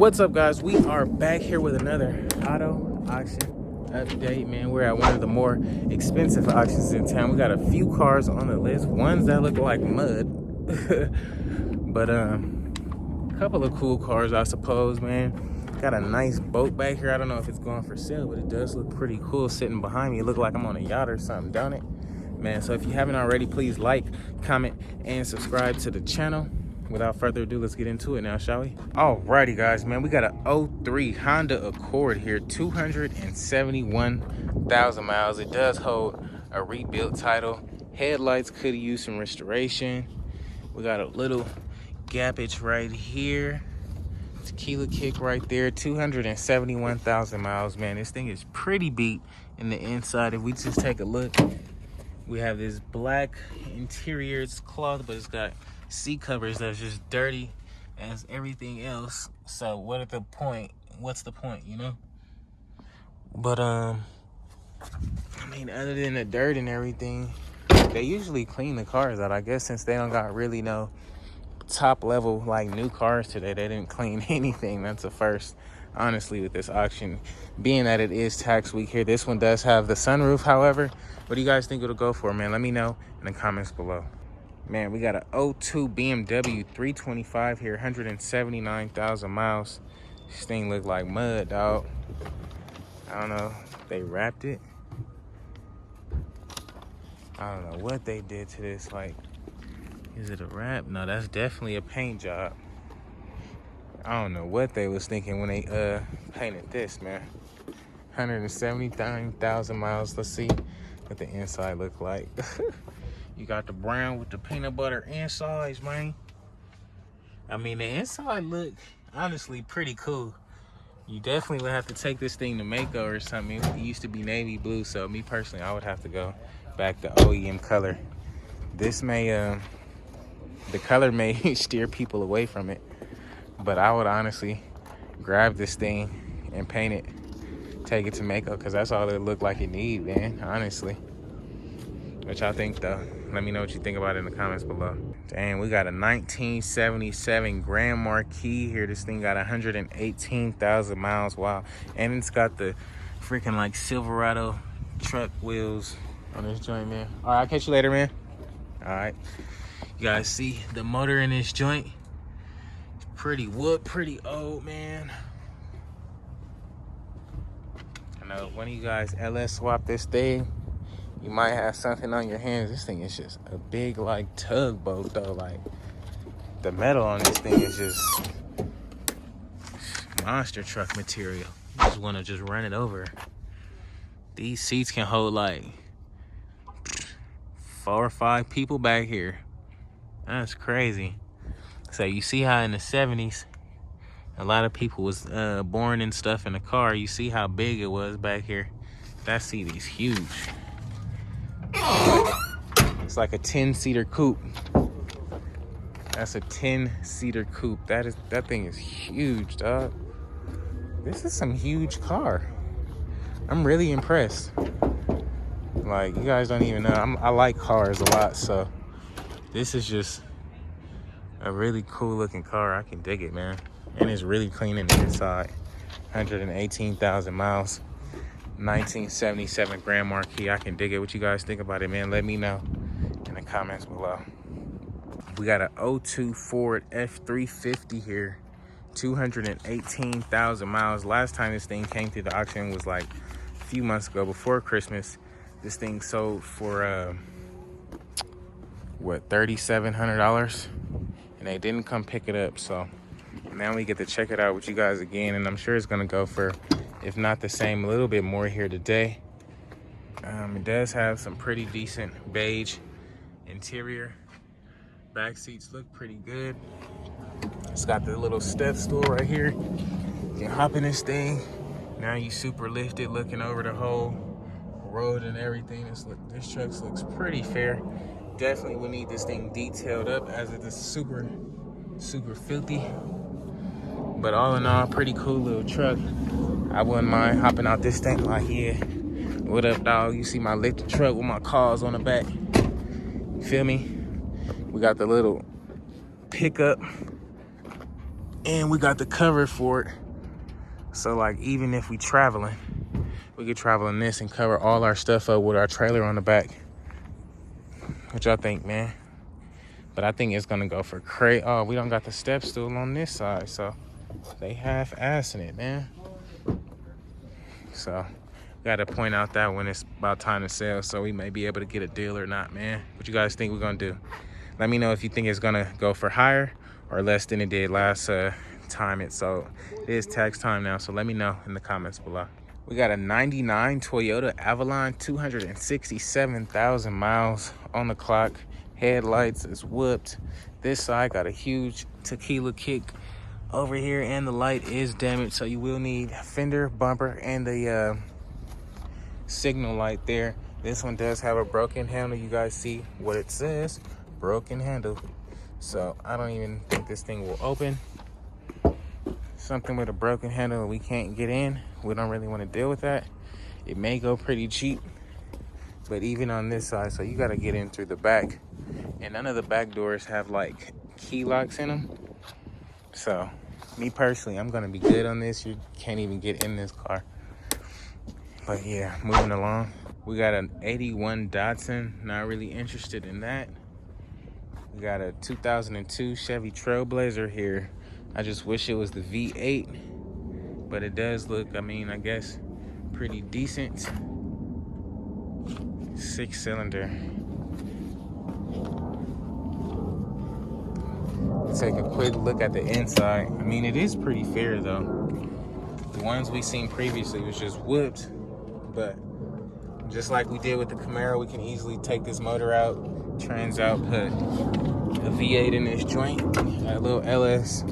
What's up, guys? We are back here with another auto auction update, man. We're at one of the more expensive auctions in town. We got a few cars on the list, ones that look like mud, but a couple of cool cars, I suppose, man. Got a nice boat back here. I don't know if it's going for sale, but it does look pretty cool sitting behind me. It look like I'm on a yacht or something, don't it, man? So if you haven't already, please like, comment, and subscribe to the channel. Without further ado, let's get into it now, shall we? Alrighty, guys, man, we got a 03 Honda Accord here, 271,000 miles. It does hold a rebuilt title. Headlights could use some restoration. We got a little gappage right here. Tequila kick right there. 271,000 miles, man. This thing is pretty beat in the inside. If we just take a look, we have this black interior. It's cloth, but it's got seat covers that's just dirty as everything else. So what's the point, you know? But I mean, other than the dirt and everything, they usually clean the cars out. I guess since they don't got really no top level like new cars today, they didn't clean anything. That's a first, honestly, with this auction, being that it is tax week here. This one does have the sunroof, however. What do you guys think it'll go for, man? Let me know in the comments below. Man, we got a 02 BMW 325 here, 179,000 miles. This thing look like mud, dog. I don't know, they wrapped it. I don't know what they did to this. Like, is it a wrap? No, that's definitely a paint job. I don't know what they was thinking when they painted this, man. 179,000 miles. Let's see what the inside look like. You got the brown with the peanut butter insides, man. I mean, the inside look honestly pretty cool. You definitely would have to take this thing to Mako or something. It used to be navy blue, so me personally, I would have to go back to OEM color. This may, the color may steer people away from it, but I would honestly grab this thing and paint it, take it to Mako, because that's all it looked like it need, man, honestly. What y'all think, though? Let me know what you think about it in the comments below. Dang, we got a 1977 Grand Marquis here. This thing got 118,000 miles. Wow. And it's got the freaking like Silverado truck wheels on this joint, man. All right, I'll catch you later, man. All right. You guys see the motor in this joint? It's pretty wood, pretty old, man. I know one of you guys LS swap this thing, you might have something on your hands. This thing is just a big like tugboat though. Like the metal on this thing is just monster truck material. You just want to just run it over. These seats can hold like 4 or 5 people back here. That's crazy. So you see how in the 70s, a lot of people was born and stuff in the car. You see how big it was back here. That seat is huge. It's like a 10-seater coupe. That's a 10-seater coupe. That thing is huge, dog. This is some huge car. I'm really impressed. Like, you guys don't even know. I like cars a lot, so this is just a really cool looking car. I can dig it, man. And it's really clean in the inside. 118,000 miles. 1977 Grand Marquis. I can dig it. What you guys think about it, man? Let me know in the comments below. We got a 02 Ford F350 here, 218,000 miles. Last time this thing came through the auction was like a few months ago, before Christmas. This thing sold for what, $3,700, and they didn't come pick it up. So now we get to check it out with you guys again, and I'm sure it's gonna go for, if not the same, a little bit more here today. It does have some pretty decent beige interior. Back seats look pretty good. It's got the little step stool right here. You can hop in this thing. Now you super lifted, looking over the whole road and everything. This truck looks pretty fair. Definitely would need this thing detailed up, as it is super filthy. But all in all, pretty cool little truck. I wouldn't mind hopping out this thing like, yeah, what up, dog? You see my lifted truck with my cars on the back. Feel me? We got the little pickup And we got the cover for it. So like even if we traveling, we could travel in this and cover all our stuff up with our trailer on the back. What y'all think, man? But I think it's gonna go for crate. Oh, we don't got the step stool on this side, so they half-assing it, man. So gotta point out that when it's about time to sell, so we may be able to get a deal or not, man. What you guys think we're gonna do? Let me know if you think it's gonna go for higher or less than it did last time it sold. It is tax time now, so let me know in the comments below. We got a 99 Toyota Avalon, 267,000 miles on the clock. Headlights is whooped. This side got a huge tequila kick over here, and the light is damaged, so you will need fender, bumper, and the signal light there. This one does have a broken handle. You guys see what it says, broken handle. So I don't even think this thing will open. Something with a broken handle we can't get in. We don't really want to deal with that. It may go pretty cheap, but even on this side, so you got to get in through the back, and none of the back doors have like key locks in them. So me personally, I'm gonna be good on this. You can't even get in this car. But yeah, moving along. We got an 81 Datsun, not really interested in that. We got a 2002 Chevy Trailblazer here. I just wish it was the V8, but it does look, I mean, I guess pretty decent. 6-cylinder. Take a quick look at the inside. I mean, it is pretty fair though. The ones we seen previously was just whooped, but just like we did with the Camaro, we can easily take this motor out, trans out, put a V8 in this joint, a little LS,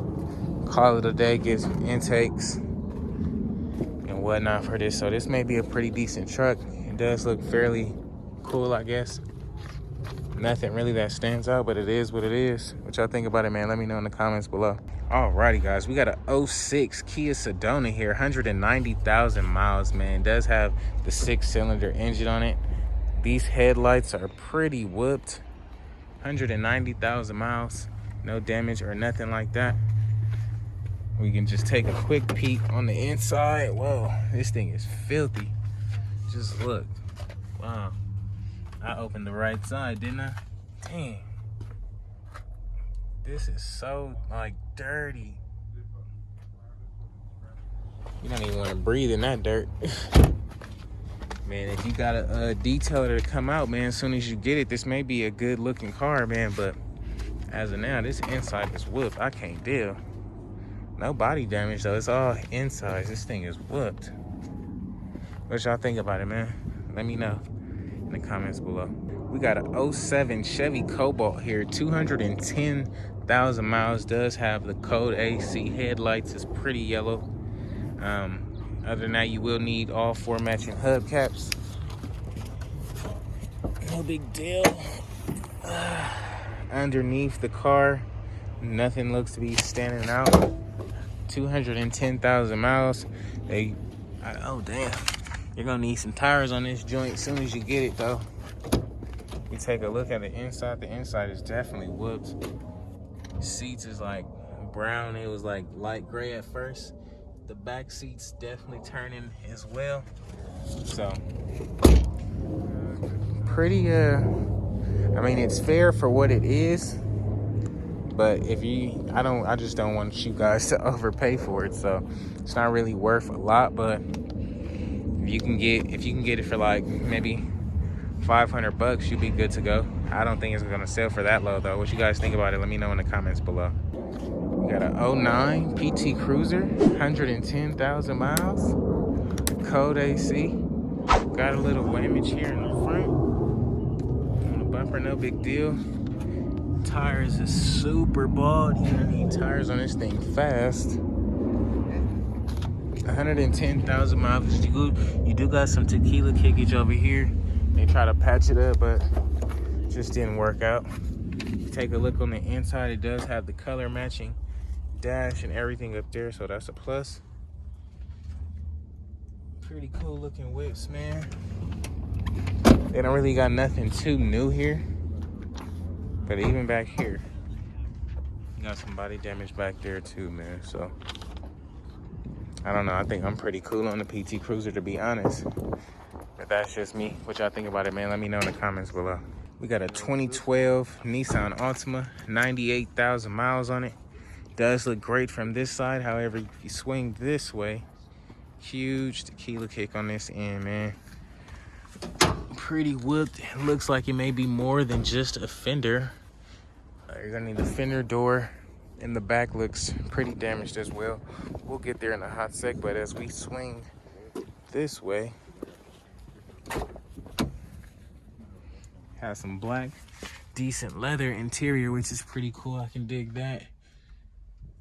call it a day, get some intakes and whatnot for this. So this may be a pretty decent truck. It does look fairly cool, I guess. Nothing really that stands out, but it is what it is. What y'all think about it, man? Let me know in the comments below. Alrighty, guys, we got a 06 Kia Sedona here, 190,000 miles, man. It does have the 6-cylinder engine on it. These headlights are pretty whooped. 190,000 miles, no damage or nothing like that. We can just take a quick peek on the inside. Whoa, this thing is filthy. Just look. Wow. I opened the right side, didn't I? Dang. This is so, like, dirty. You don't even want to breathe in that dirt. Man, if you got a detailer to come out, man, as soon as you get it, this may be a good looking car, man, but as of now, this inside is whooped. I can't deal. No body damage, though. It's all inside. This thing is whooped. What y'all think about it, man? Let me know in the comments below. We got a 07 Chevy Cobalt here, 210,000 miles. Does have the code AC. Headlights is pretty yellow. Other than that, you will need all 4 matching hubcaps. No big deal. Underneath the car, nothing looks to be standing out. 210,000 miles. Oh damn. You're gonna need some tires on this joint as soon as you get it though. We take a look at the inside. The inside is definitely whooped. Seats is like brown. It was like light gray at first. The back seats definitely turning as well. So pretty I mean, it's fair for what it is, but if you I just don't want you guys to overpay for it. So it's not really worth a lot, but if you can get it for like maybe 500 bucks, you'll be good to go. I don't think it's gonna sell for that low though. What you guys think about it? Let me know in the comments below. We got a 09 PT Cruiser, 110,000 miles, code AC. Got a little damage here in the front. On the bumper, no big deal. Tires is super bald. You're gonna need tires on this thing fast. 110,000 miles. You do got some tequila kickage over here. They try to patch it up, but it just didn't work out. Take a look on the inside. It does have the color matching dash and everything up there, so that's a plus. Pretty cool looking whips, man. They don't really got nothing too new here, but even back here, Got some body damage back there too, man. So I don't know. I think I'm pretty cool on the PT Cruiser, to be honest. But that's just me. What y'all think about it, man? Let me know in the comments below. We got a 2012 Nissan Altima, 98,000 miles on it. Does look great from this side. However, if you swing this way, huge tequila kick on this end, man. Pretty whooped. It looks like it may be more than just a fender. You're gonna need a fender door. And the back looks pretty damaged as well. We'll get there in a hot sec, but as we swing this way, has some black, decent leather interior, which is pretty cool. I can dig that.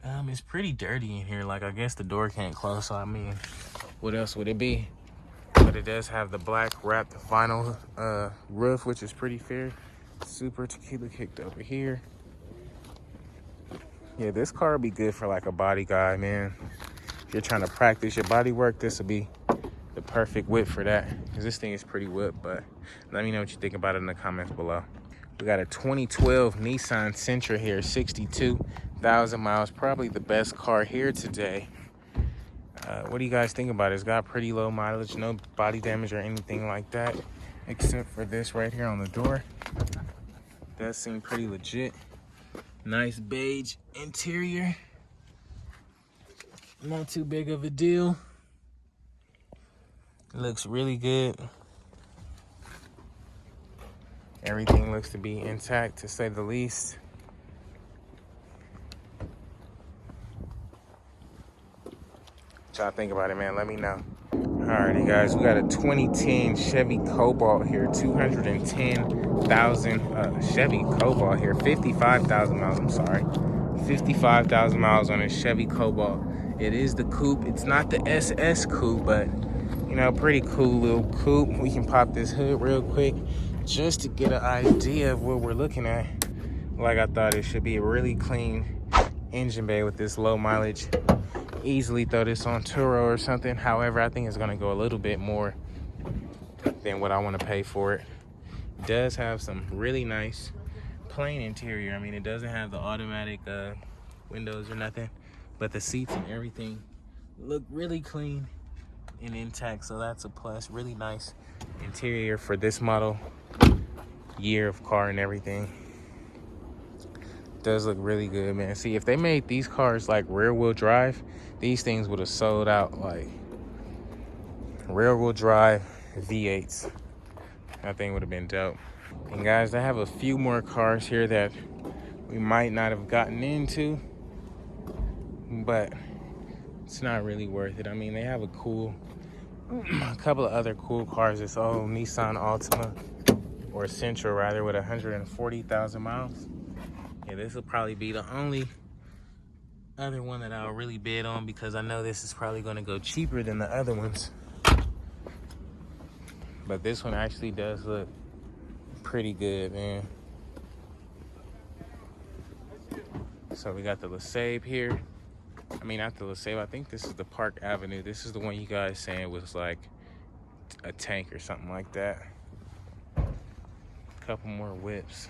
It's pretty dirty in here. Like, I guess the door can't close, so I mean, what else would it be? But it does have the black wrapped vinyl roof, which is pretty fair. Super tequila kicked over here. Yeah, this car would be good for like a body guy, man. If you're trying to practice your body work, this would be the perfect whip for that, because this thing is pretty whipped. But let me know what you think about it in the comments below. We got a 2012 Nissan Sentra here, 62,000 miles. Probably the best car here today. What do you guys think about it? It's got pretty low mileage, no body damage or anything like that, except for this right here on the door. Does seem pretty legit. Nice beige interior. Not too big of a deal. Looks really good. Everything looks to be intact, to say the least. What y'all think about it, man? Let me know. Alrighty, guys, we got a 2010 Chevy Cobalt here, 210,000 Chevy Cobalt here, 55,000 miles. I'm sorry, 55,000 miles on a Chevy Cobalt. It is the coupe. It's not the SS coupe, but you know, pretty cool little coupe. We can pop this hood real quick just to get an idea of what we're looking at. Like I thought, it should be a really clean engine bay with this low mileage. Easily throw this on Turo or something. However, I think it's gonna go a little bit more than what I want to pay for it. It does have some really nice plain interior. I mean, it doesn't have the automatic windows or nothing, but the seats and everything look really clean and intact, so that's a plus. Really nice interior for this model year of car and everything. Does look really good, man. See, if they made these cars like rear wheel drive, these things would have sold out like rear wheel drive V8s. That thing would have been dope. And guys, I have a few more cars here that we might not have gotten into, but it's not really worth it. I mean, they have a couple of other cool cars. This old Nissan Altima, or Sentra rather, with 140,000 miles. Yeah, this will probably be the only other one that I'll really bid on, because I know this is probably going to go cheaper than the other ones. But this one actually does look pretty good, man. So we got the LeSabre here. I mean, not the LeSabre. I think this is the Park Avenue. This is the one you guys saying was like a tank or something like that. Couple more whips.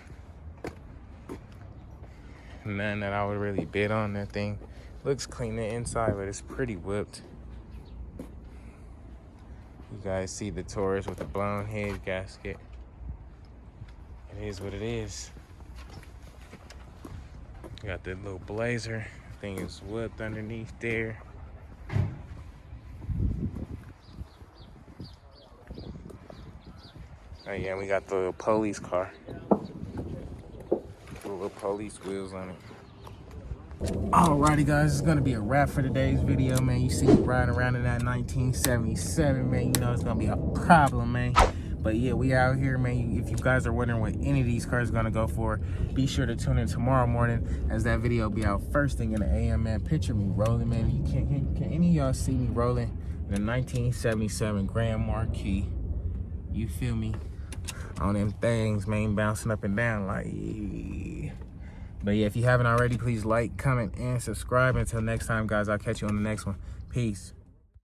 None that I would really bid on. That thing looks clean the inside, but it's pretty whipped. You guys see the Taurus with the blown head gasket. It is what it is. Got that little Blazer. Thing is whipped underneath there. Oh yeah, we got the little police car. Little police wheels on it. Alrighty, guys, it's gonna be a wrap for today's video, man. You see me riding around in that 1977, man. You know it's gonna be a problem, man. But yeah, we out here, man. If you guys are wondering what any of these cars are gonna go for, be sure to tune in tomorrow morning, as that video will be out first thing in the AM, man. Picture me rolling, man. Can any of y'all see me rolling in a 1977 Grand Marquis? You feel me? On them things, man, bouncing up and down like, yeah. But yeah, if you haven't already, please like, comment, and subscribe. Until next time, guys, I'll catch you on the next one. Peace.